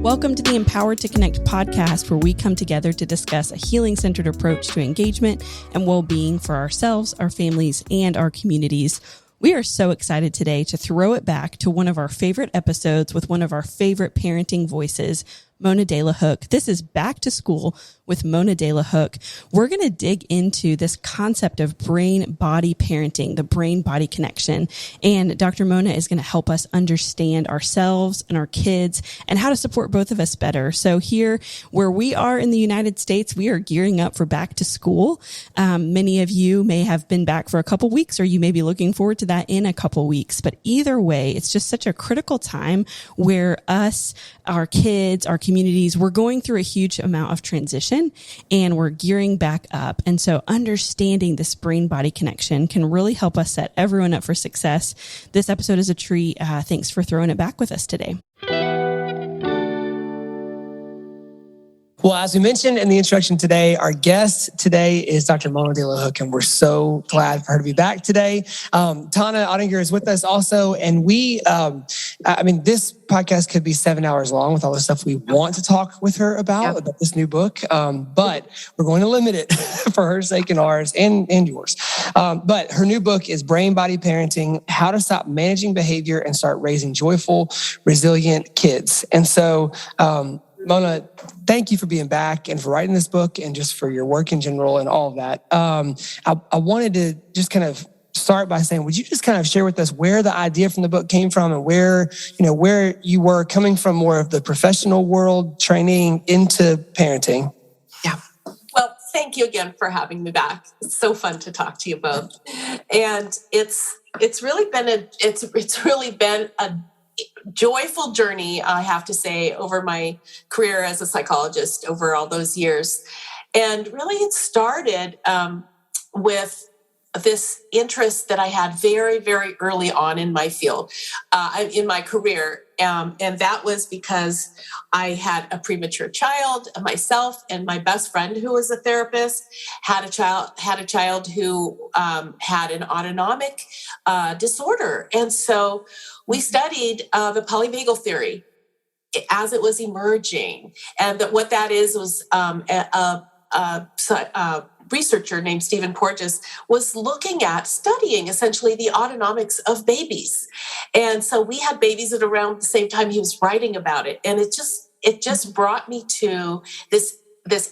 Welcome to the Empowered to Connect podcast, where we come together to discuss a healing-centered approach to engagement and well-being for ourselves, our families, and our communities. We are so excited today to throw it back to one of our favorite episodes with one of our favorite parenting voices, Mona Delahooke. This is Back to School with Mona Delahooke. We're going to dig into this concept of brain-body parenting, the brain-body connection. And Dr. Mona is going to help us understand ourselves and our kids and how to support both of us better. So here, where we are in the United States, we are gearing up for back to school. Many of you may have been back for a couple weeks, or you may be looking forward to that in a couple weeks. But either way, it's just such a critical time where us, our kids, our communities, we're going through a huge amount of transition and we're gearing back up. And so understanding this brain-body connection can really help us set everyone up for success. This episode is a treat. Thanks for throwing it back with us today. Well, as we mentioned in the introduction today, our guest today is Dr. Mona Delahooke, and we're so glad for her to be back today. Tana Ottinger is with us also, and this podcast could be 7 hours long with all the stuff we want to talk with her about this new book, but we're going to limit it for her sake and ours and yours. But her new book is Brain-Body Parenting, How to Stop Managing Behavior and Start Raising Joyful, Resilient Kids. And so, Mona, thank you for being back and for writing this book and just for your work in general and all of that. I wanted to just kind of start by saying, would you just kind of share with us where the idea from the book came from and where you were coming from, more of the professional world training into parenting? Yeah. Well, thank you again for having me back. It's so fun to talk to you both. And it's really been a joyful journey, I have to say, over my career as a psychologist over all those years. And really it started with this interest that I had very, very early on in my field, in my career. And that was because I had a premature child myself, and my best friend, who was a therapist, had a child who had an autonomic disorder. And so we studied the polyvagal theory as it was emerging. And what that is was a researcher named Stephen Porges was studying essentially the autonomics of babies. And so we had babies at around the same time he was writing about it. And it just brought me to this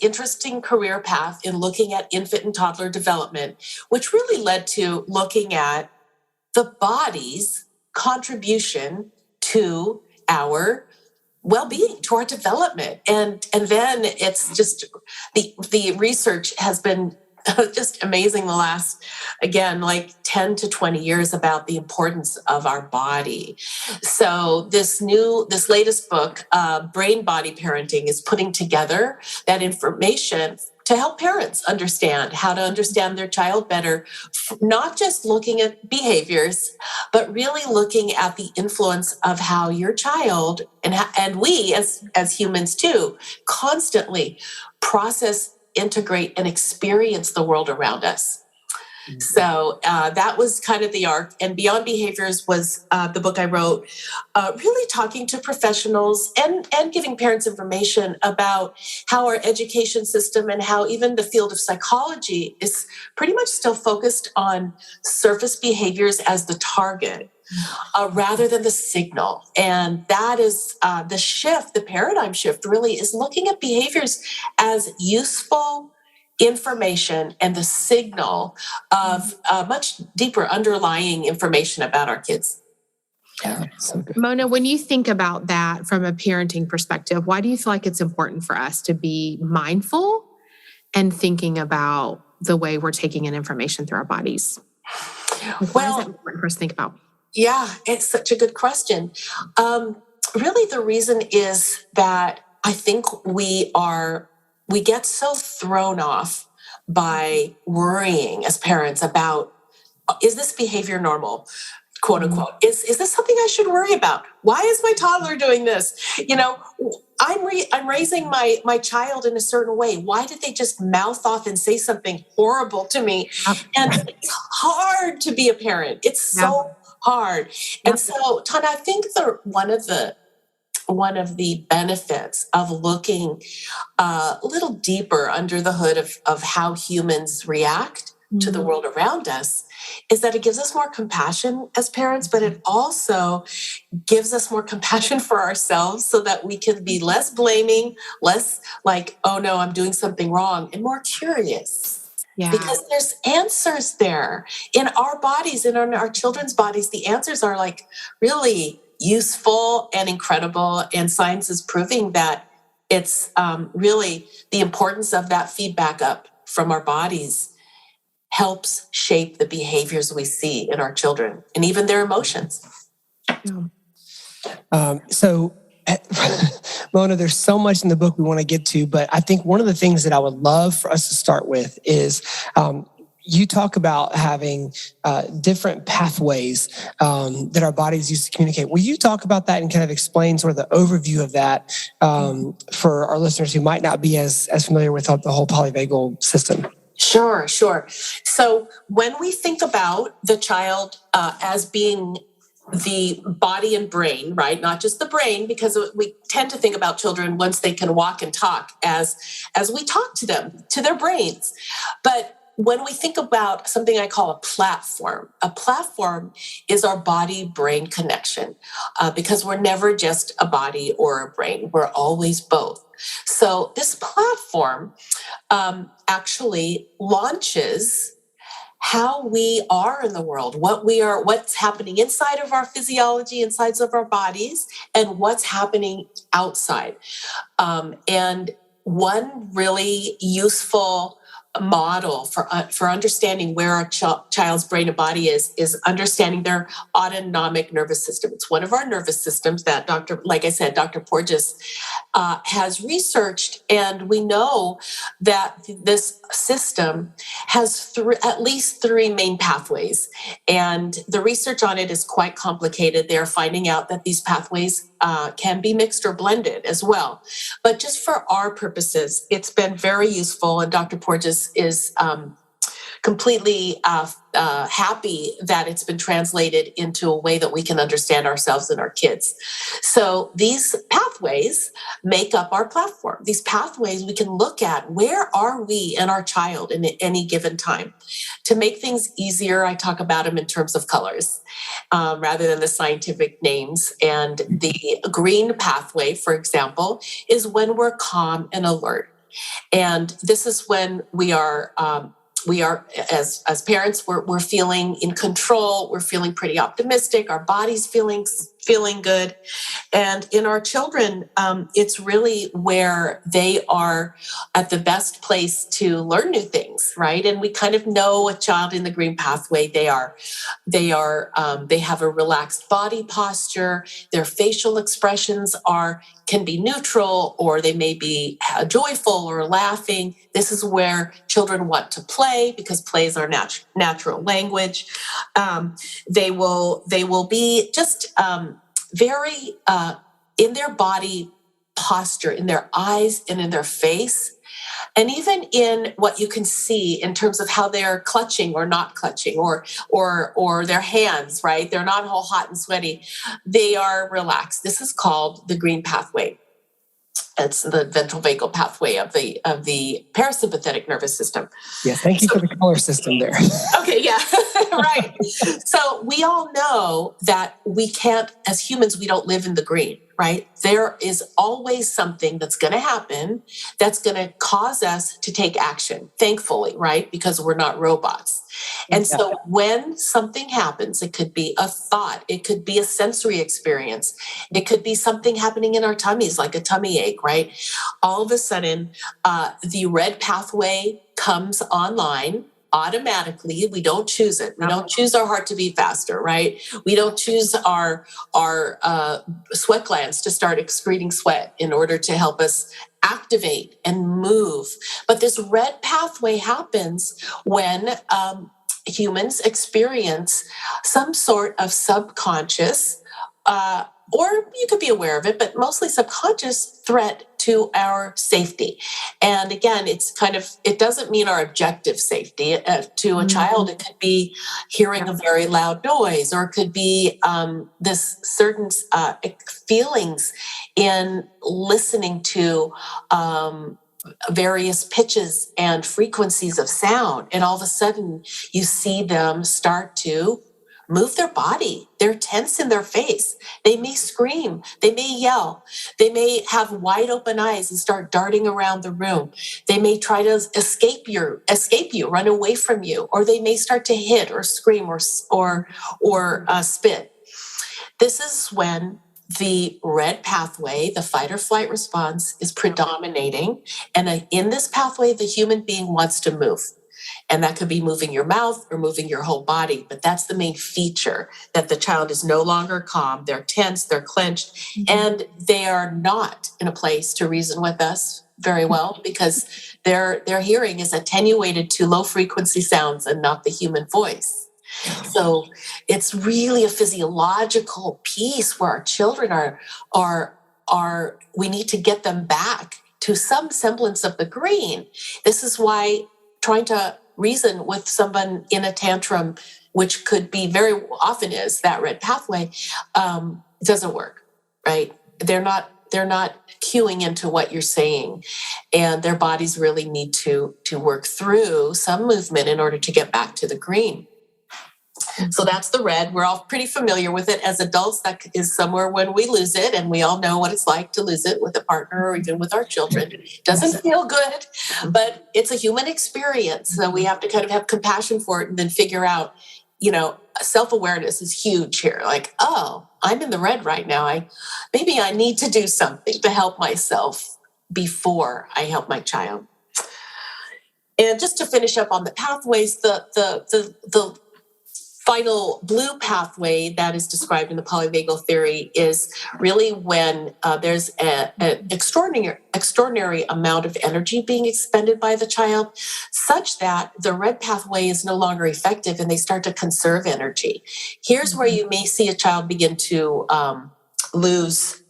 interesting career path in looking at infant and toddler development, which really led to looking at the body's contribution to our well-being, to our development. And then it's just, the research has been just amazing the last, again, like 10 to 20 years about the importance of our body. So this latest book, Brain-Body Parenting, is putting together that information to help parents understand how to understand their child better, not just looking at behaviors, but really looking at the influence of how your child and we as humans too constantly process, integrate, and experience the world around us. Mm-hmm. So that was kind of the arc. And Beyond Behaviors was the book I wrote, really talking to professionals and giving parents information about how our education system and how even the field of psychology is pretty much still focused on surface behaviors as the target. Rather than the signal. And that is the paradigm shift really is looking at behaviors as useful information and the signal of much deeper underlying information about our kids. Yeah, so good. Mona, when you think about that from a parenting perspective, why do you feel like it's important for us to be mindful and thinking about the way we're taking in information through our bodies? Why is that important for us to think about? Yeah, it's such a good question. Really, the reason is that I think we get so thrown off by worrying as parents about, is this behavior normal? Quote unquote. Is this something I should worry about? Why is my toddler doing this? I'm raising my child in a certain way. Why did they just mouth off and say something horrible to me? And it's hard to be a parent. It's so hard. And so, Tana, I think one of the one of the benefits of looking a little deeper under the hood of how humans react to the world around us is that it gives us more compassion as parents, but it also gives us more compassion for ourselves so that we can be less blaming, less like, oh no, I'm doing something wrong, and more curious. Yeah. Because there's answers there in our bodies, in our children's bodies. The answers are like really useful and incredible. And science is proving that it's really the importance of that feedback up from our bodies helps shape the behaviors we see in our children and even their emotions. So, Mona, there's so much in the book we want to get to, but I think one of the things that I would love for us to start with is you talk about having different pathways that our bodies use to communicate. Will you talk about that and kind of explain sort of the overview of that for our listeners who might not be as familiar with the whole polyvagal system? Sure. So when we think about the child as being the body and brain, right? Not just the brain, because we tend to think about children once they can walk and talk as we talk to them, to their brains. But when we think about something I call a platform is our body-brain connection because we're never just a body or a brain. We're always both. So this platform actually launches how we are in the world, what's happening inside of our physiology, inside of our bodies, and what's happening outside. And one really useful model for understanding where our child's brain and body is understanding their autonomic nervous system. It's one of our nervous systems that Dr. Porges has researched, and we know that this system has at least three main pathways, and the research on it is quite complicated. They're finding out that these pathways can be mixed or blended as well. But just for our purposes, it's been very useful, and Dr. Porges is completely happy that it's been translated into a way that we can understand ourselves and our kids. So these pathways make up our platform. These pathways we can look at, where are we and our child in any given time? To make things easier, I talk about them in terms of colors rather than the scientific names. And the green pathway, for example, is when we're calm and alert. And this is when we are as parents, we're feeling in control. We're feeling pretty optimistic. Our body's feeling good. And in our children, it's really where they are at the best place to learn new things, right? And we kind of know a child in the green pathway. They have a relaxed body posture. Their facial expressions can be neutral, or they may be joyful or laughing. This is where children want to play because play is our natural language. They will be just very in their body posture, in their eyes and in their face, and even in what you can see in terms of how they're clutching or not clutching, or their hands, right? They're not all hot and sweaty. They are relaxed. This is called the green pathway. It's the ventral vagal pathway of the parasympathetic nervous system. Yeah, thank you for the color system there. Okay, yeah, right. So we all know that we can't, as humans, we don't live in the green, right? There is always something that's going to happen that's going to cause us to take action, thankfully, right? Because we're not robots. And so when something happens, it could be a thought, it could be a sensory experience, it could be something happening in our tummies, like a tummy ache, right? All of a sudden, the red pathway comes online automatically. We don't choose it. We don't choose our heart to beat faster, right? We don't choose our sweat glands to start excreting sweat in order to help us activate and move. But this red pathway happens when humans experience some sort of subconscious, or you could be aware of it, but mostly subconscious threat to our safety. And again, it doesn't mean our objective safety. To a child, it could be hearing a very loud noise, or it could be this certain feelings in listening to various pitches and frequencies of sound. And all of a sudden you see them start to move their body. They're tense in their face. They may scream. They may yell. They may have wide open eyes and start darting around the room. They may try to escape you, run away from you, or they may start to hit or scream or spit. This is when the red pathway, the fight or flight response, is predominating. And in this pathway, the human being wants to move. And that could be moving your mouth or moving your whole body. But that's the main feature, that the child is no longer calm. They're tense, they're clenched, and they are not in a place to reason with us very well, because their hearing is attenuated to low frequency sounds and not the human voice. So it's really a physiological piece where our children are we need to get them back to some semblance of the green. This is why trying to reason with someone in a tantrum, which could be very often is that red pathway, doesn't work, right? They're not cueing into what you're saying, and their bodies really need to work through some movement in order to get back to the green. So that's the red. We're all pretty familiar with it. As adults, that is somewhere when we lose it, and we all know what it's like to lose it with a partner or even with our children. It doesn't feel good, but it's a human experience. So we have to kind of have compassion for it and then figure out, self-awareness is huge here. Like, oh, I'm in the red right now. Maybe I need to do something to help myself before I help my child. And just to finish up on the pathways, the final blue pathway that is described in the polyvagal theory is really when there's an extraordinary amount of energy being expended by the child, such that the red pathway is no longer effective and they start to conserve energy. Here's where you may see a child begin to lose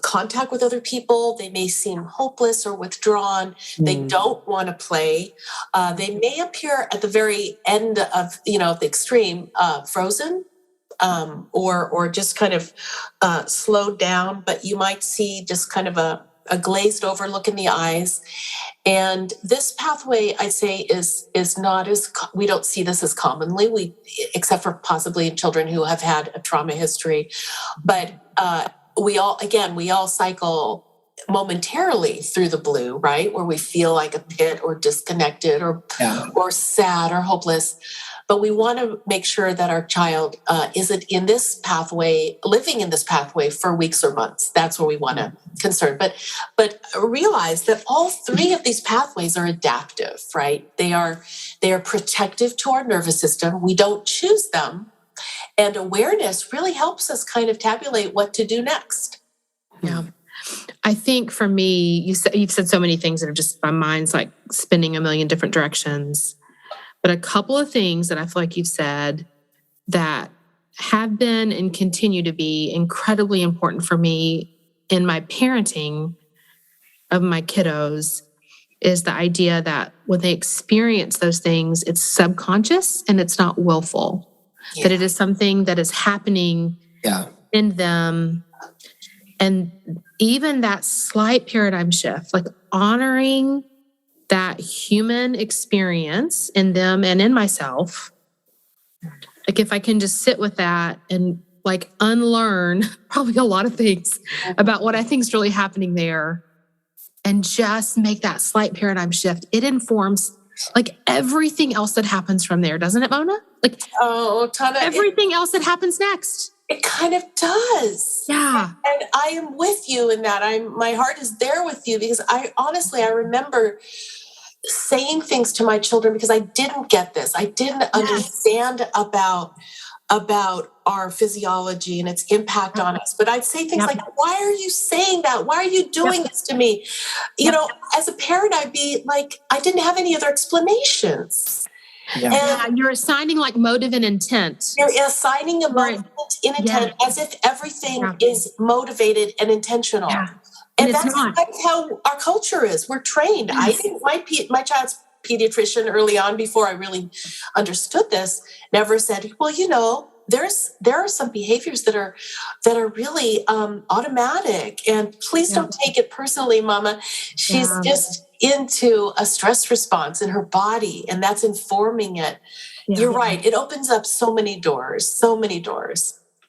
contact with other people. They may seem hopeless or withdrawn. They don't want to play. They may appear at the very end of, the extreme, frozen, or just kind of slowed down. But you might see just kind of a glazed over look in the eyes. And this pathway, I'd say, is not as, we don't see this as commonly, except for possibly in children who have had a trauma history. But we all cycle momentarily through the blue, right? Where we feel like a pit or disconnected or sad or hopeless. But we want to make sure that our child isn't in this pathway, living in this pathway for weeks or months. That's where we want to concern. But realize that all three of these pathways are adaptive, right? They are protective to our nervous system. We don't choose them. And awareness really helps us kind of tabulate what to do next. Yeah. I think for me, you've said so many things that are just, my mind's like spinning a million different directions. But a couple of things that I feel like you've said that have been and continue to be incredibly important for me in my parenting of my kiddos is the idea that when they experience those things, it's subconscious and it's not willful. Yeah. That it is something that is happening in them. And even that slight paradigm shift, like honoring that human experience in them and in myself, like if I can just sit with that and like unlearn probably a lot of things about what I think is really happening there and just make that slight paradigm shift, it informs like everything else that happens from there, doesn't it, Mona? Like Tana, everything else that happens next. It kind of does. Yeah. And I am with you in that. My heart is there with you because I remember saying things to my children because I didn't get this. I didn't understand about our physiology and its impact on us. But I'd say things like, why are you saying that? Why are you doing this to me? As a parent, I'd be like, I didn't have any other explanations. And you're assigning like motive and intent. You're assigning a motive and intent as if everything is motivated and intentional. And that's how our culture is. We're trained. Yes. I think my child's pediatrician early on, before I really understood this, never said, well, there are some behaviors that are really automatic, and please don't take it personally, Mama. She's just into a stress response in her body, and that's informing it. Yeah. You're right. It opens up so many doors.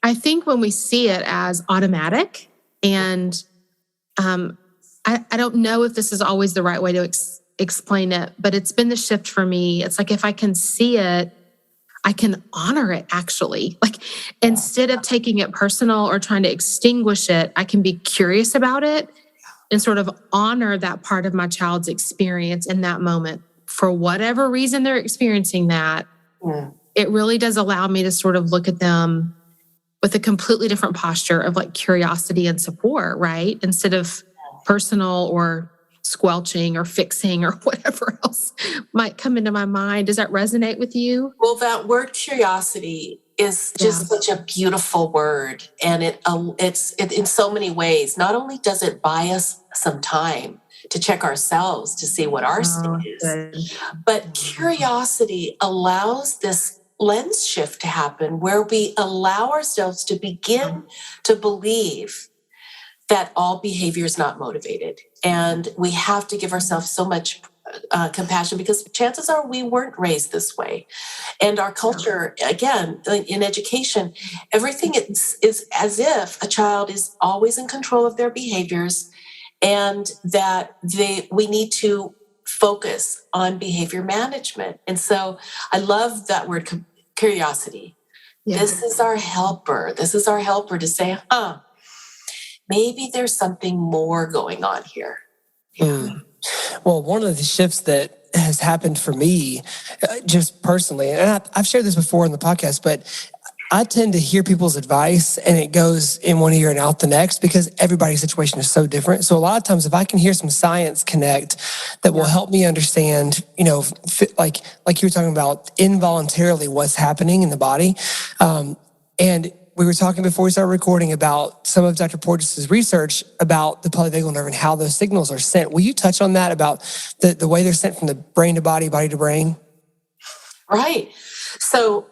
I think when we see it as automatic, and I don't know if this is always the right way to explain it, but it's been the shift for me. It's like, if I can see it, I can honor it, actually. Like, instead of taking it personal or trying to extinguish it, I can be curious about it and sort of honor that part of my child's experience in that moment. For whatever reason they're experiencing that, it really does allow me to sort of look at them with a completely different posture of like curiosity and support, right? Instead of personal or squelching or fixing or whatever else might come into my mind. Does that resonate with you? Well, that word curiosity is just such a beautiful word. And it's in so many ways. Not only does it buy us some time to check ourselves to see what our state is, but curiosity allows this lens shift to happen where we allow ourselves to begin to believe that all behavior is not motivated. And we have to give ourselves so much compassion, because chances are we weren't raised this way. And our culture, again, in education, everything is as if a child is always in control of their behaviors, and that we need to focus on behavior management. And so I love that word, curiosity. Yeah. This is our helper. This is our helper to say, maybe there's something more going on here. Well, one of the shifts that has happened for me, just personally, and I've shared this before in the podcast, but I tend to hear people's advice and it goes in one ear and out the next, because everybody's situation is so different. So a lot of times, if I can hear some science connect that will help me understand, like you were talking about, involuntarily what's happening in the body. And we were talking before we started recording about some of Dr. Porges' research about the polyvagal nerve and how those signals are sent. Will you touch on that, about the way they're sent from the brain to body, body to brain? Right. So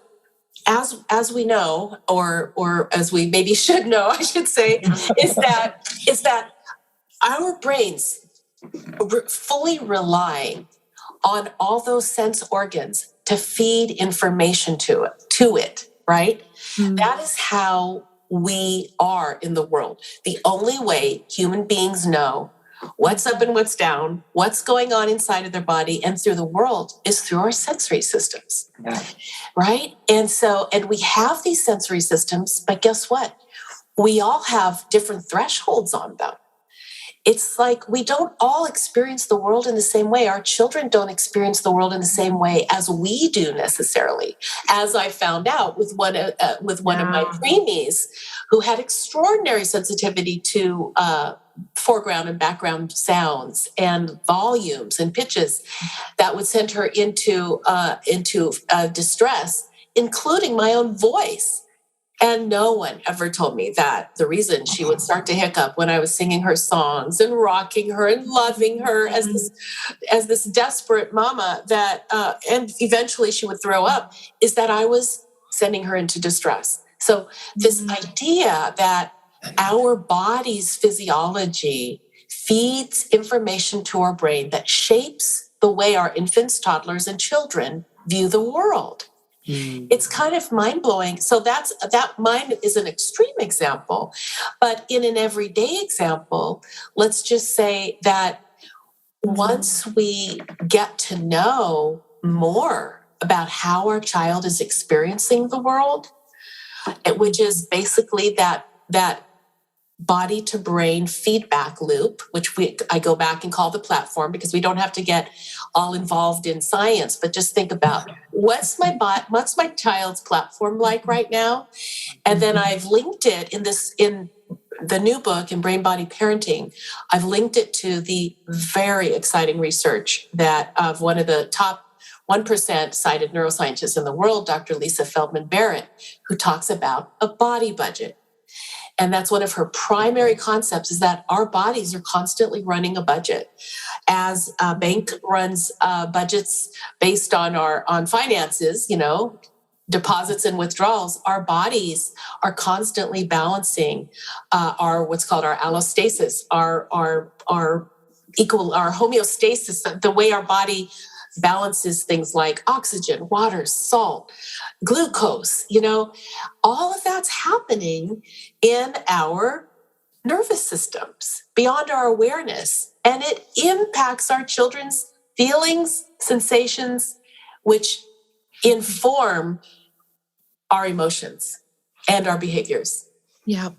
as we know, or as we maybe should know, I should say, is that our brains fully rely on all those sense organs to feed information to it, right? Mm-hmm. That is how we are in the world. The only way human beings know what's up and what's down, what's going on inside of their body and through the world, is through our sensory systems, right? And we have these sensory systems, but guess what? We all have different thresholds on them. It's like we don't all experience the world in the same way. Our children don't experience the world in the same way as we do necessarily. As I found out with one of my preemies, who had extraordinary sensitivity to foreground and background sounds and volumes and pitches that would send her into distress, including my own voice. And no one ever told me that the reason she would start to hiccup when I was singing her songs and rocking her and loving her as this desperate mama that, and eventually she would throw up, is that I was sending her into distress. So this idea that our body's physiology feeds information to our brain that shapes the way our infants, toddlers, and children view the world. It's kind of mind-blowing. So that mine is an extreme example. But in an everyday example, let's just say that once we get to know more about how our child is experiencing the world, which is basically that body to brain feedback loop, which I go back and call the platform, because we don't have to get all involved in science, but just think about what's my child's platform like right now. And then I've linked it in the new book in Brain Body Parenting. I've linked it to the very exciting research that of one of the top 1% cited neuroscientists in the world, Dr. Lisa Feldman Barrett, who talks about a body budget. And that's one of her primary concepts, is that our bodies are constantly running a budget. As a bank runs budgets based on finances, deposits and withdrawals, our bodies are constantly balancing our what's called our allostasis, our homeostasis, the way our body balances things like oxygen, water, salt, glucose. All of that's happening in our nervous systems beyond our awareness, and it impacts our children's feelings, sensations, which inform our emotions and our behaviors. Yeah.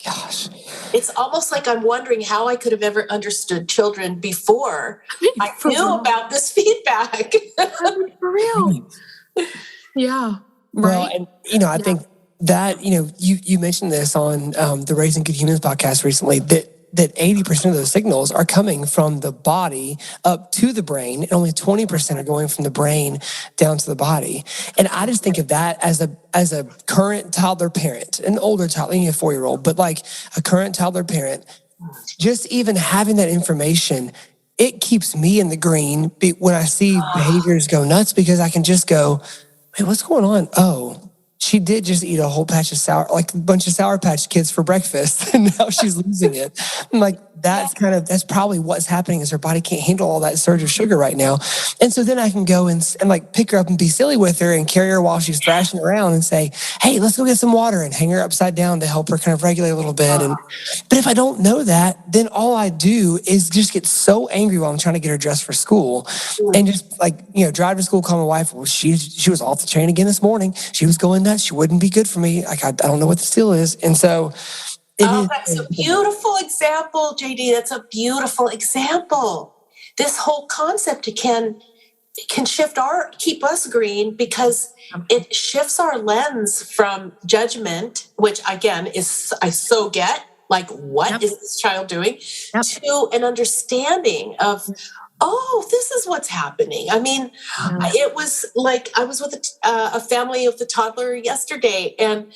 Gosh. It's almost like I'm wondering how I could have ever understood children before I knew about this feedback. For real. Yeah. Right. Well, and, I think that, you mentioned this on the Raising Good Humans podcast recently, that 80% of those signals are coming from the body up to the brain, and only 20% are going from the brain down to the body. And I just think of that as a current toddler parent, an older toddler, a 4-year-old, but like a current toddler parent, just even having that information, it keeps me in the green when I see behaviors go nuts, because I can just go, hey, what's going on? Oh, she did just eat a whole patch of a bunch of Sour Patch Kids for breakfast, and now she's losing it. I'm like, that's probably what's happening, is her body can't handle all that surge of sugar right now. And so then I can go and like pick her up and be silly with her and carry her while she's thrashing around and say, hey, let's go get some water, and hang her upside down to help her kind of regulate a little bit. But if I don't know that, then all I do is just get so angry while I'm trying to get her dressed for school, and just drive to school, call my wife. Well, she was off the chain again this morning. She was going nuts. She wouldn't be good for me. Like, I don't know what the deal is. And so that's a beautiful example, JD. That's a beautiful example. This whole concept can keep us green, because it shifts our lens from judgment, which again I so get, like, what is this child doing, to an understanding of, oh, this is what's happening. I mean, it was like I was with a family of the toddler yesterday, and,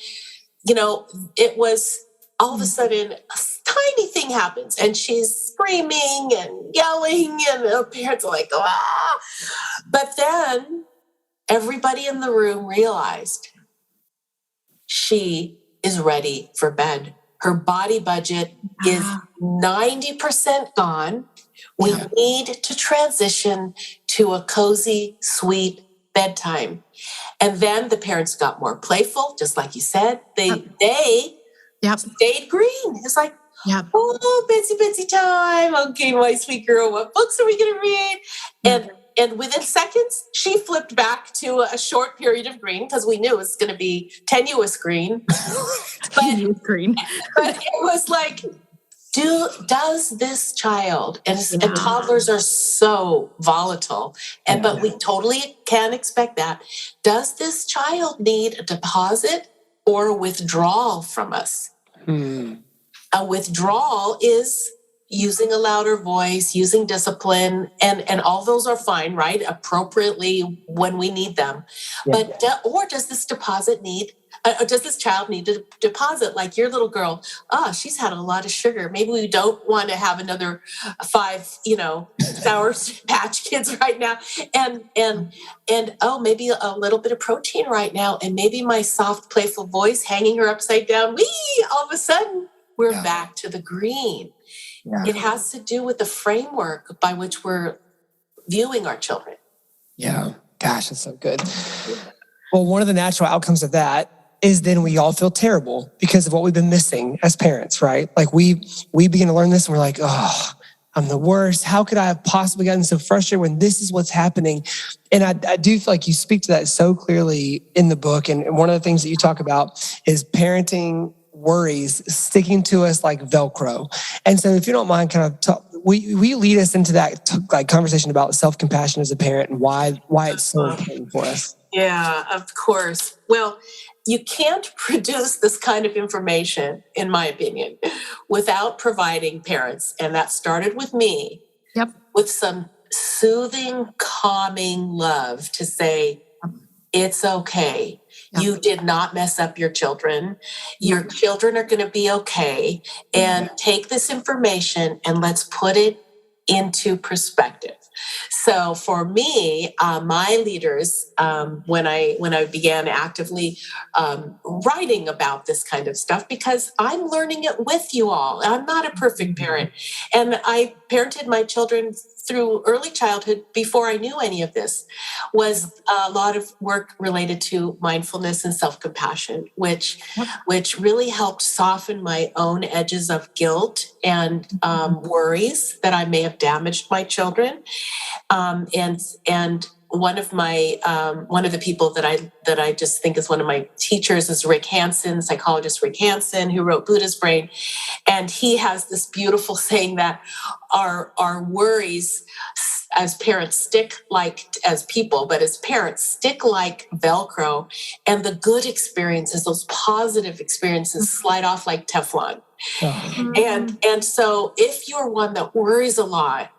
it was all of a sudden a tiny thing happens, and she's screaming and yelling, and her parents are like, ah. But then everybody in the room realized she is ready for bed. Her body budget is 90% gone. We need to transition to a cozy, sweet bedtime. And then the parents got more playful, just like you said. They stayed green. It's like, oh, Bitsy time. Okay, my sweet girl, what books are we going to read? And within seconds, she flipped back to a short period of green, because we knew it was going to be tenuous green. But it was like, does this child, and toddlers are so volatile, but we totally can expect that. Does this child need a deposit or a withdrawal from us? A withdrawal is using a louder voice, using discipline, and all those are fine, right? Appropriately when we need them. But or does this child need to deposit, like your little girl? Oh, she's had a lot of sugar. Maybe we don't want to have another 5, Sour Patch Kids right now. And maybe a little bit of protein right now. And maybe my soft, playful voice hanging her upside down. All of a sudden, we're back to the green. Yeah. It has to do with the framework by which we're viewing our children. Yeah. Gosh, that's so good. Well, one of the natural outcomes of that is then we all feel terrible because of what we've been missing as parents, right? Like we begin to learn this and we're like, oh, I'm the worst. How could I have possibly gotten so frustrated when this is what's happening? And I do feel like you speak to that so clearly in the book. And one of the things that you talk about is parenting worries sticking to us like Velcro. And so if you don't mind, kind of we lead us into that conversation about self-compassion as a parent and why it's so important for us. Yeah, of course. Well, you can't produce this kind of information, in my opinion, without providing parents, and that started with me, with some soothing, calming love to say, it's okay. You did not mess up your children. Your children are going to be okay. And take this information and let's put it into perspective. So for me, my leaders, when I began actively writing about this kind of stuff, because I'm learning it with you all. I'm not a perfect parent. And I parented my children through early childhood before I knew any of this, was a lot of work related to mindfulness and self-compassion, which really helped soften my own edges of guilt and worries that I may have damaged my children. And one of the people that I just think is one of my teachers is Rick Hansen, psychologist Rick Hansen, who wrote Buddha's Brain. And he has this beautiful saying that our worries as parents stick like, as people, but as parents stick like Velcro, and the good experiences, those positive experiences, slide off like Teflon. And so if you're one that worries a lot,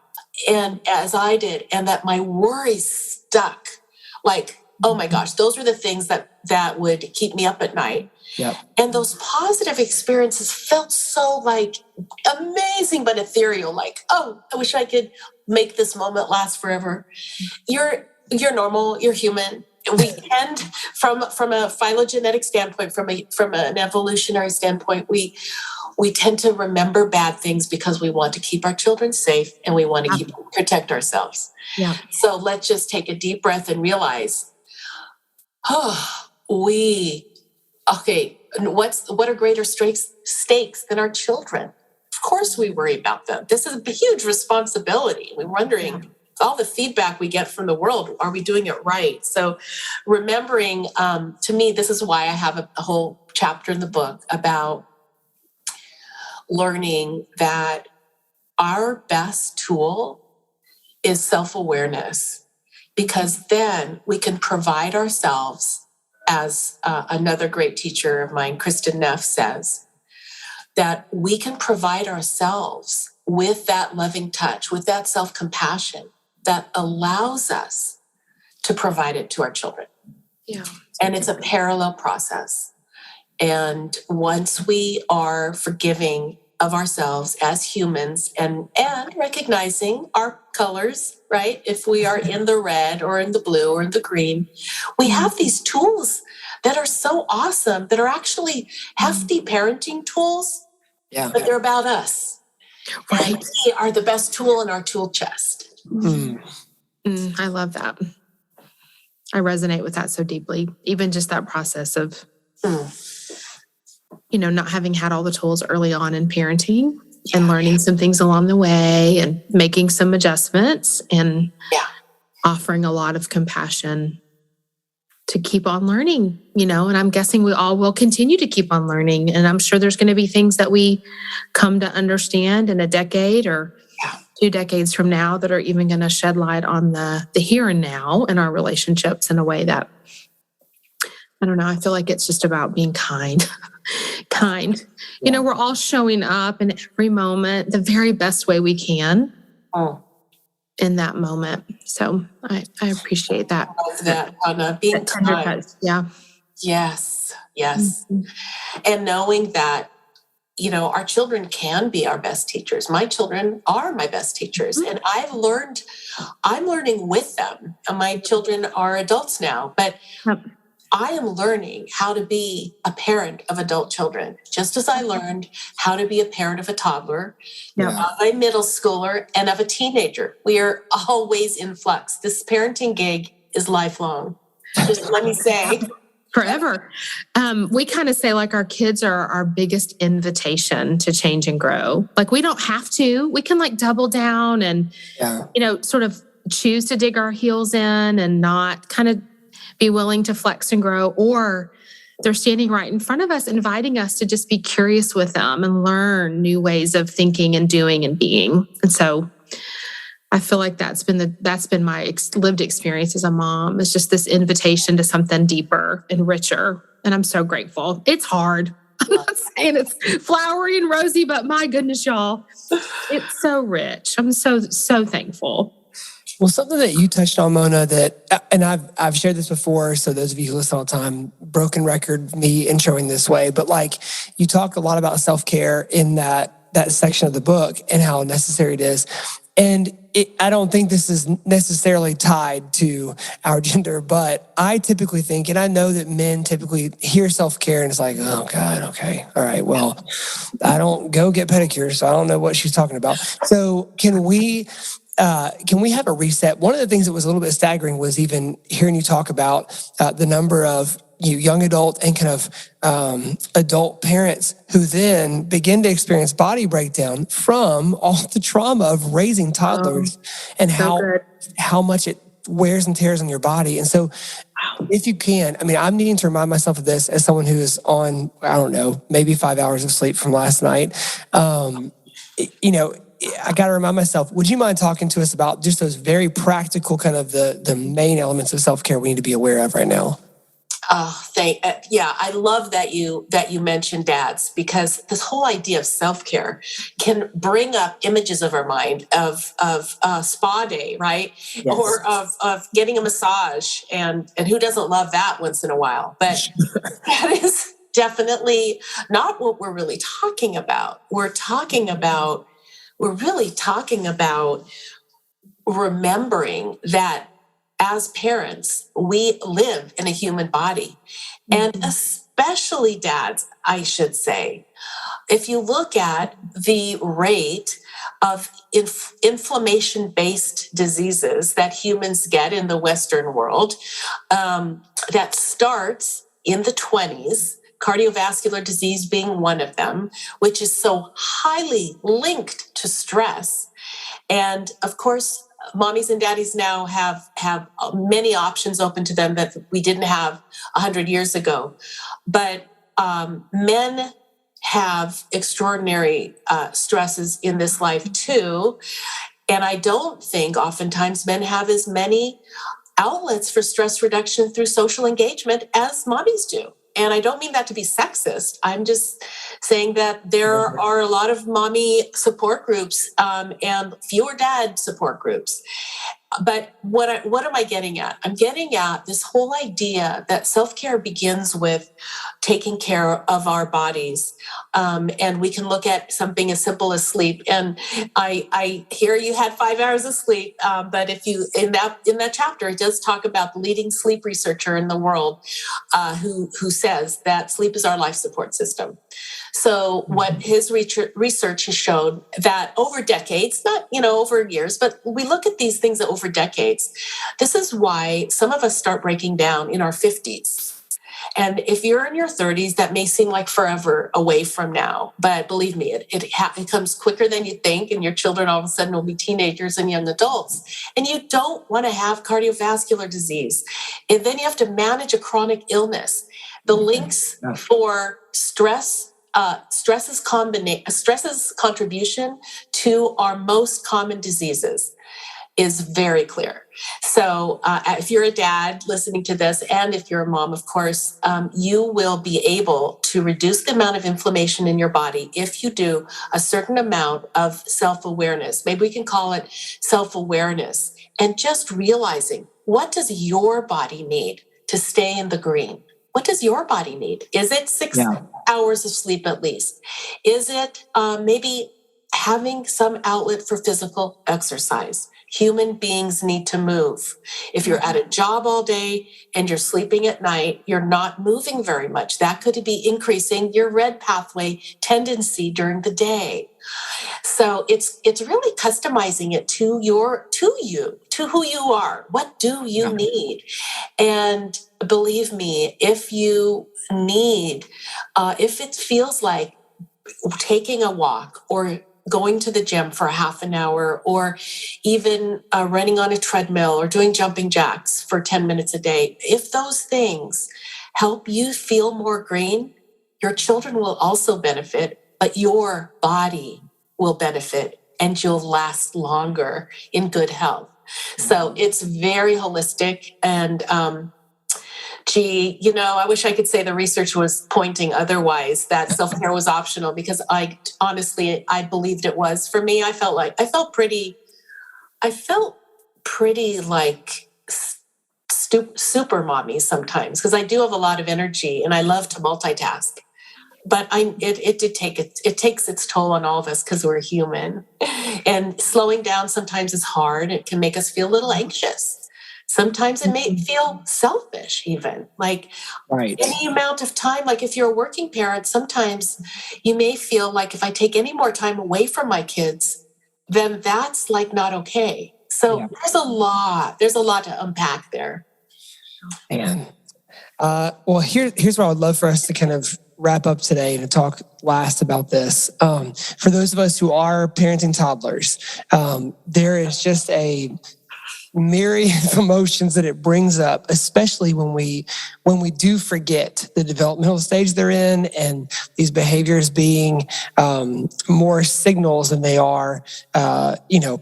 and as I did, and that my worries stuck, like, oh my gosh, those were the things that would keep me up at night. Yep. And those positive experiences felt so like amazing, but ethereal, like, oh, I wish I could make this moment last forever. You're normal, you're human. We tend, from a phylogenetic standpoint, from an evolutionary standpoint, we tend to remember bad things because we want to keep our children safe and we want to protect ourselves. Yeah. So let's just take a deep breath and realize, what are greater stakes than our children? Of course we worry about them. This is a huge responsibility. We're wondering, all the feedback we get from the world, are we doing it right? So remembering, to me, this is why I have a whole chapter in the book about learning that our best tool is self-awareness, because then we can provide ourselves, as another great teacher of mine, Kristen Neff, says, that we can provide ourselves with that loving touch, with that self-compassion that allows us to provide it to our children. Yeah. And it's a parallel process. And once we are forgiving of ourselves as humans and recognizing our colors, right? If we are in the red or in the blue or in the green, we have these tools that are so awesome, that are actually hefty parenting tools, but they're about us. Right. And we are the best tool in our tool chest. I love that. I resonate with that so deeply. Even just that process of, not having had all the tools early on in parenting and learning some things along the way and making some adjustments and offering a lot of compassion to keep on learning, and I'm guessing we all will continue to keep on learning. And I'm sure there's going to be things that we come to understand in a decade or 2 decades from now that are even going to shed light on the here and now in our relationships in a way that, I don't know, I feel like it's just about being kind. We're all showing up in every moment the very best way we can in that moment. So I appreciate that. I love that, Anna. Being kind. Yeah. Yes. And knowing that, our children can be our best teachers. My children are my best teachers. And I'm learning with them. My children are adults now, but I am learning how to be a parent of adult children, just as I learned how to be a parent of a toddler, of a middle schooler, and of a teenager. We are always in flux. This parenting gig is lifelong. Just let me say. Forever. We kind of say like our kids are our biggest invitation to change and grow. Like we don't have to. We can like double down and, sort of choose to dig our heels in and not kind of be willing to flex and grow, or they're standing right in front of us, inviting us to just be curious with them and learn new ways of thinking and doing and being. And so I feel like that's been my lived experience as a mom, is just this invitation to something deeper and richer. And I'm so grateful. It's hard. I'm not saying it's flowery and rosy, but my goodness, y'all, it's so rich. I'm so thankful. Well, something that you touched on, Mona, that, and I've shared this before, so those of you who listen all the time, broken record, me introing this way, but like you talk a lot about self-care in that section of the book and how necessary it is. And I don't think this is necessarily tied to our gender, but I typically think, and I know that men typically hear self-care and it's like, oh God, okay, all right, well, I don't go get pedicures, so I don't know what she's talking about. So can we have a reset? One of the things that was a little bit staggering was even hearing you talk about the number of young adult and kind of adult parents who then begin to experience body breakdown from all the trauma of raising toddlers and how much it wears and tears on your body. And so if you can, I mean, I'm needing to remind myself of this as someone who is on, I don't know, maybe 5 hours of sleep from last night. I got to remind myself, would you mind talking to us about just those very practical kind of the main elements of self-care we need to be aware of right now? I love that you mentioned dads, because this whole idea of self-care can bring up images of our mind of spa day, right? Yes. Or of getting a massage, and who doesn't love that once in a while? But that is definitely not what we're really talking about. We're really talking about remembering that as parents, we live in a human body, and especially dads, I should say. If you look at the rate of inflammation-based diseases that humans get in the Western world, that starts in the 20s, cardiovascular disease being one of them, which is so highly linked to stress. And of course, mommies and daddies now have many options open to them that we didn't have 100 years ago. But men have extraordinary stresses in this life too. And I don't think oftentimes men have as many outlets for stress reduction through social engagement as mommies do. And I don't mean that to be sexist. I'm just saying that there are a lot of mommy support groups and fewer dad support groups. But what am I getting at? I'm getting at this whole idea that self-care begins with taking care of our bodies. And we can look at something as simple as sleep. And I hear you had 5 hours of sleep, but if you in that chapter, it does talk about the leading sleep researcher in the world who says that sleep is our life support system. So what his research has shown that over decades, not over years, but we look at these things over decades. This is why some of us start breaking down in our 50s. And if you're in your 30s, that may seem like forever away from now. But believe me, it comes quicker than you think. And your children all of a sudden will be teenagers and young adults. And you don't want to have cardiovascular disease. And then you have to manage a chronic illness. The links for stress's contribution to our most common diseases is very clear. So if you're a dad listening to this, and if you're a mom, of course, you will be able to reduce the amount of inflammation in your body if you do a certain amount of self-awareness. Maybe we can call it self-awareness, and just realizing, what does your body need to stay in the green? What does your body need? Is it 6 hours of sleep at least? Is it maybe having some outlet for physical exercise? Human beings need to move. If you're at a job all day and you're sleeping at night, you're not moving very much. That could be increasing your red pathway tendency during the day. So it's really customizing it to who you are. What do you need? And believe me, if you need, if it feels like taking a walk or going to the gym for half an hour, or even running on a treadmill or doing jumping jacks for 10 minutes a day, if those things help you feel more green, your children will also benefit, but your body will benefit, and you'll last longer in good health. So it's very holistic. And I wish I could say the research was pointing otherwise, that self-care was optional, because I honestly believed it was. For me, I felt pretty like super mommy sometimes, because I do have a lot of energy and I love to multitask. But it takes its toll on all of us because we're human. And slowing down sometimes is hard. It can make us feel a little anxious. Sometimes it may feel selfish, even like any amount of time. Like if you're a working parent, sometimes you may feel like if I take any more time away from my kids, then that's like not okay. So there's a lot to unpack there. Man. Well, here's what I would love for us to kind of wrap up today and to talk last about this. For those of us who are parenting toddlers, there is just a myriad of emotions that it brings up, especially when we do forget the developmental stage they're in, and these behaviors being more signals than they are,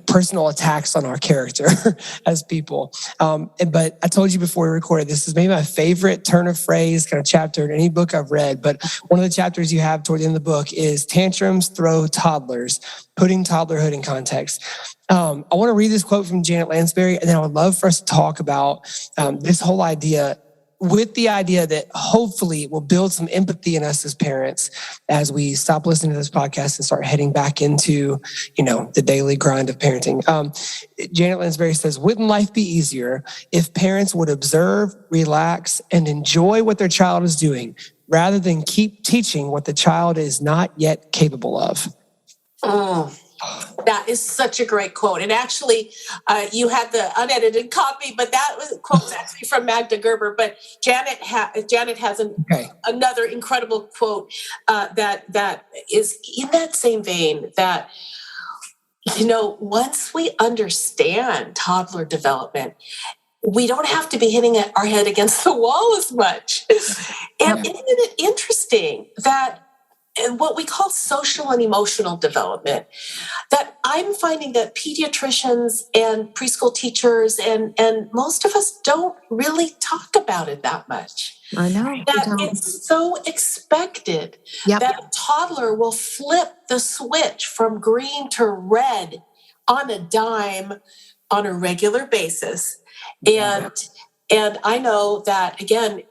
personal attacks on our character as people. But I told you before we recorded, this is maybe my favorite turn of phrase kind of chapter in any book I've read. But one of the chapters you have toward the end of the book is tantrums throw toddlers, putting toddlerhood in context. I want to read this quote from Janet Lansbury, and then I would love for us to talk about this whole idea, with the idea that hopefully it will build some empathy in us as parents as we stop listening to this podcast and start heading back into, the daily grind of parenting. Janet Lansbury says, "Wouldn't life be easier if parents would observe, relax, and enjoy what their child is doing, rather than keep teaching what the child is not yet capable of?" Oh. That is such a great quote. And actually, you had the unedited copy, but that quote's actually from Magda Gerber. But Janet has another incredible quote that is in that same vein, that, once we understand toddler development, we don't have to be hitting our head against the wall as much. And isn't it interesting that what we call social and emotional development, that I'm finding that pediatricians and preschool teachers and most of us don't really talk about it that much. I know. That it's so expected that a toddler will flip the switch from green to red on a dime on a regular basis. And I know that, again,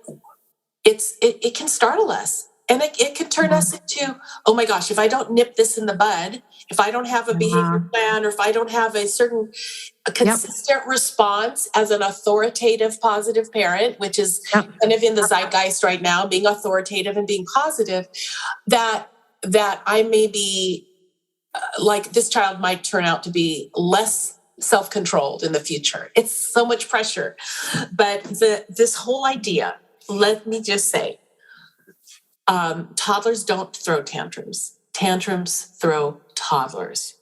it can startle us. And it can turn us into, oh my gosh, if I don't nip this in the bud, if I don't have a behavior plan, or if I don't have a consistent response as an authoritative, positive parent, which is kind of in the zeitgeist right now, being authoritative and being positive, that I may be like this child might turn out to be less self-controlled in the future. It's so much pressure. But this whole idea, let me just say, toddlers don't throw tantrums. Tantrums throw toddlers.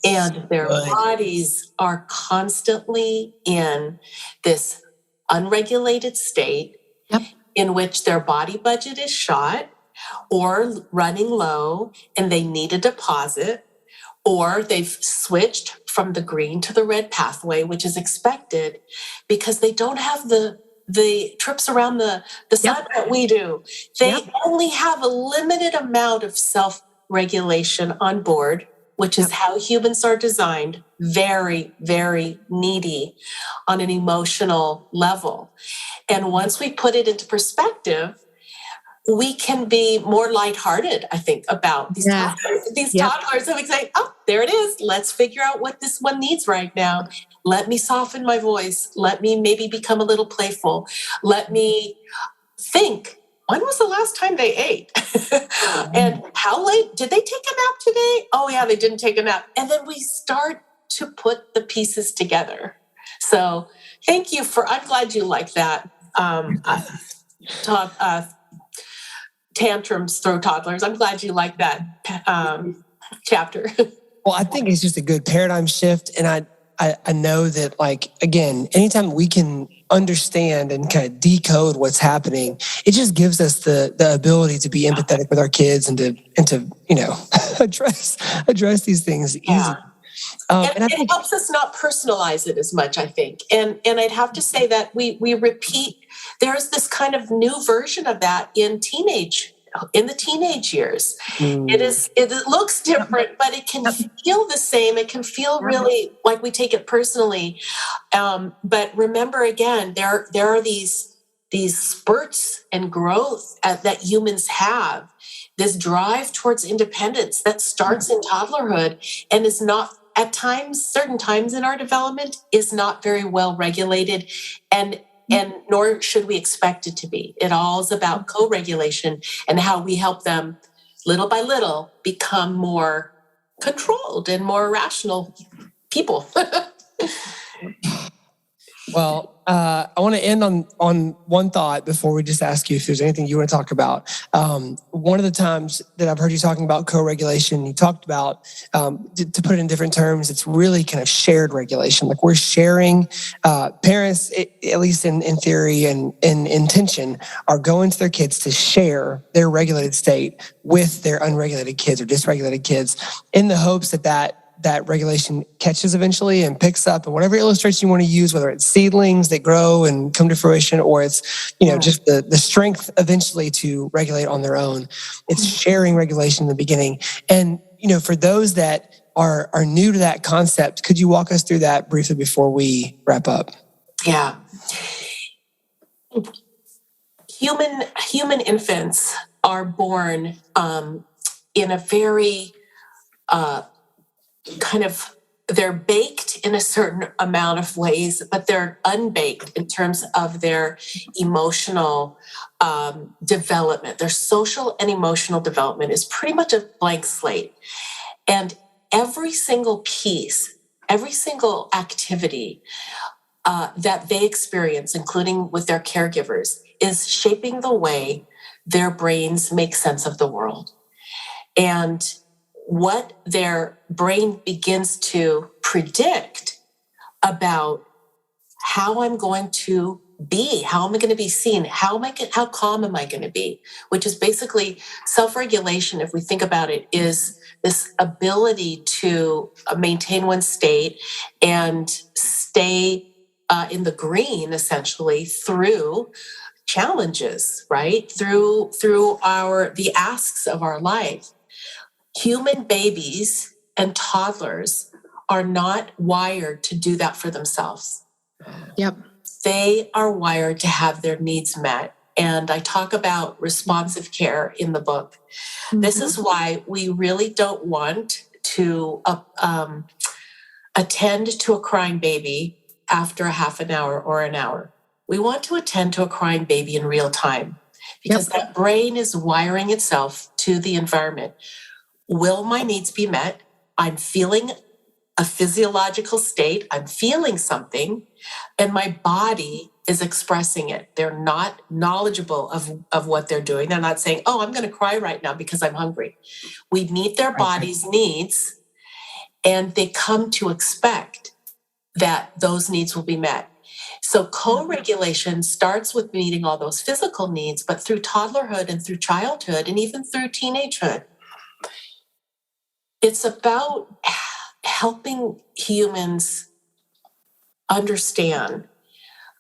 And their bodies are constantly in this unregulated state in which their body budget is shot or running low and they need a deposit, or they've switched from the green to the red pathway, which is expected because they don't have the trips around the sun that we do. They only have a limited amount of self-regulation on board, which is how humans are designed, very, very needy on an emotional level. And once we put it into perspective, we can be more lighthearted, I think, about these toddlers. And we say, oh, there it is. Let's figure out what this one needs right now. Let me soften my voice. Let me maybe become a little playful. Let me think, when was the last time they ate? And how late? Did they take a nap today? Oh, yeah, they didn't take a nap. And then we start to put the pieces together. So thank you I'm glad you like that. Tantrums throw toddlers. I'm glad you like that chapter. Well, I think it's just a good paradigm shift. And I know that, like, again, anytime we can understand and kind of decode what's happening, it just gives us the ability to be empathetic with our kids and to address these things easy. And I think it helps us not personalize it as much, I think. And I'd have to say that we repeat, there's this kind of new version of that in teenage in the teenage years. It looks different, but it can feel the same. It can feel really like we take it personally. But remember, again, there are these spurts and growth that humans have, this drive towards independence that starts in toddlerhood and is not, at times, certain times in our development, is not very well regulated, and nor should we expect it to be. It all is about co-regulation and how we help them little by little become more controlled and more rational people. Well, I want to end on one thought before we just ask you if there's anything you want to talk about. One of the times that I've heard you talking about co-regulation, you talked about, to put it in different terms, it's really kind of shared regulation. Like we're sharing, parents, at least in theory and in intention, are going to their kids to share their regulated state with their unregulated kids or dysregulated kids in the hopes that regulation catches eventually and picks up, and whatever illustration you want to use, whether it's seedlings that grow and come to fruition, or it's, just the strength eventually to regulate on their own. It's sharing regulation in the beginning. And, for those that are new to that concept, could you walk us through that briefly before we wrap up? Yeah. Human infants are born in a very they're baked in a certain amount of ways, but they're unbaked in terms of their emotional development. Their social and emotional development is pretty much a blank slate. And every single piece, every single activity that they experience, including with their caregivers, is shaping the way their brains make sense of the world. And what their brain begins to predict about how I'm going to be, how am I going to be seen, how calm am I going to be, which is basically self-regulation. If we think about it, is this ability to maintain one's state and stay in the green, essentially, through challenges, right? Through the asks of our life. Human babies and toddlers are not wired to do that for themselves. Yep. They are wired to have their needs met. And I talk about responsive care in the book. Mm-hmm. This is why we really don't want to attend to a crying baby after a half an hour or an hour. We want to attend to a crying baby in real time, because that brain is wiring itself to the environment. Will my needs be met? I'm feeling a physiological state. I'm feeling something, and my body is expressing it. They're not knowledgeable of what they're doing. They're not saying, oh, I'm going to cry right now because I'm hungry. We meet their body's needs, and they come to expect that those needs will be met. So co-regulation starts with meeting all those physical needs, but through toddlerhood and through childhood and even through teenagehood, it's about helping humans understand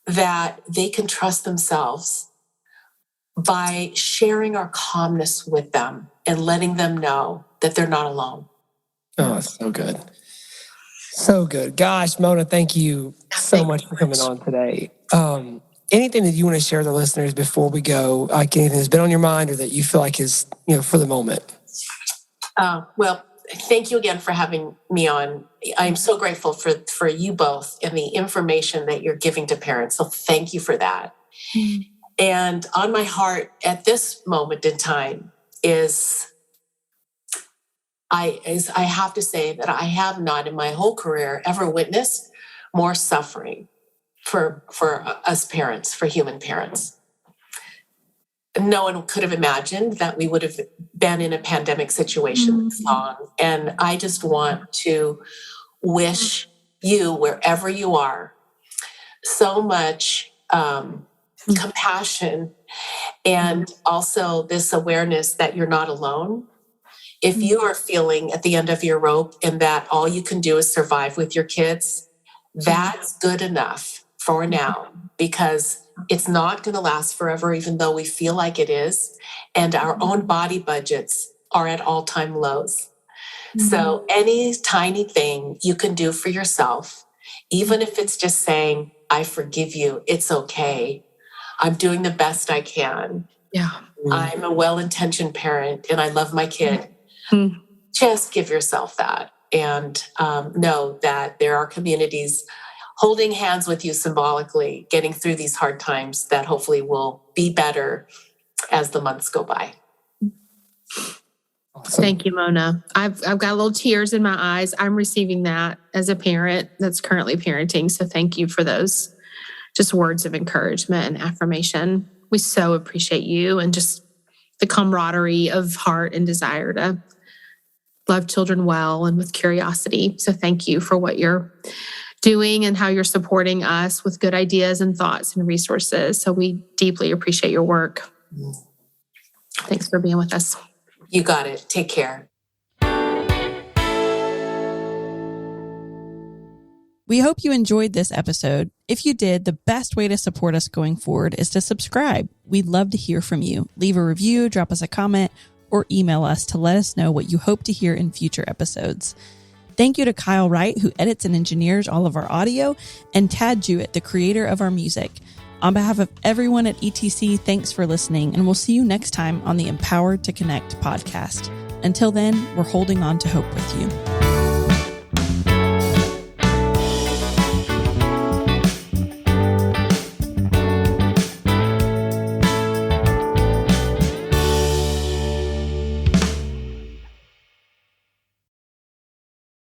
that they can trust themselves by sharing our calmness with them and letting them know that they're not alone. Oh, so good. So good. Gosh, Mona, thank you so much for coming on today. Anything that you want to share with the listeners before we go, like anything that's been on your mind or that you feel like is, for the moment? Well, thank you again for having me on. I'm so grateful for you both and the information that you're giving to parents. So thank you for that. Mm-hmm. And on my heart at this moment in time is I have to say that I have not in my whole career ever witnessed more suffering for us parents, for human parents. No one could have imagined that we would have been in a pandemic situation this long. And I just want to wish you, wherever you are, so much compassion and also this awareness that you're not alone. If you are feeling at the end of your rope and that all you can do is survive with your kids, that's good enough for now, because it's not going to last forever, even though we feel like it is. And our own body budgets are at all-time lows. So any tiny thing you can do for yourself, even if it's just saying, I forgive you, it's okay. I'm doing the best I can. Yeah. I'm a well-intentioned parent and I love my kid. Just give yourself that and know that there are communities holding hands with you symbolically, getting through these hard times that hopefully will be better as the months go by. Awesome. Thank you, Mona. I've got little tears in my eyes. I'm receiving that as a parent that's currently parenting. So thank you for those just words of encouragement and affirmation. We so appreciate you and just the camaraderie of heart and desire to love children well and with curiosity. So thank you for what you're doing and how you're supporting us with good ideas and thoughts and resources. So we deeply appreciate your work. Thanks for being with us. You got it. Take care. We hope you enjoyed this episode. If you did, the best way to support us going forward is to subscribe. We'd love to hear from you. Leave a review, drop us a comment, or email us to let us know what you hope to hear in future episodes. Thank you to Kyle Wright, who edits and engineers all of our audio, and Tad Jewett, the creator of our music. On behalf of everyone at ETC, thanks for listening, and we'll see you next time on the Empowered to Connect podcast. Until then, we're holding on to hope with you.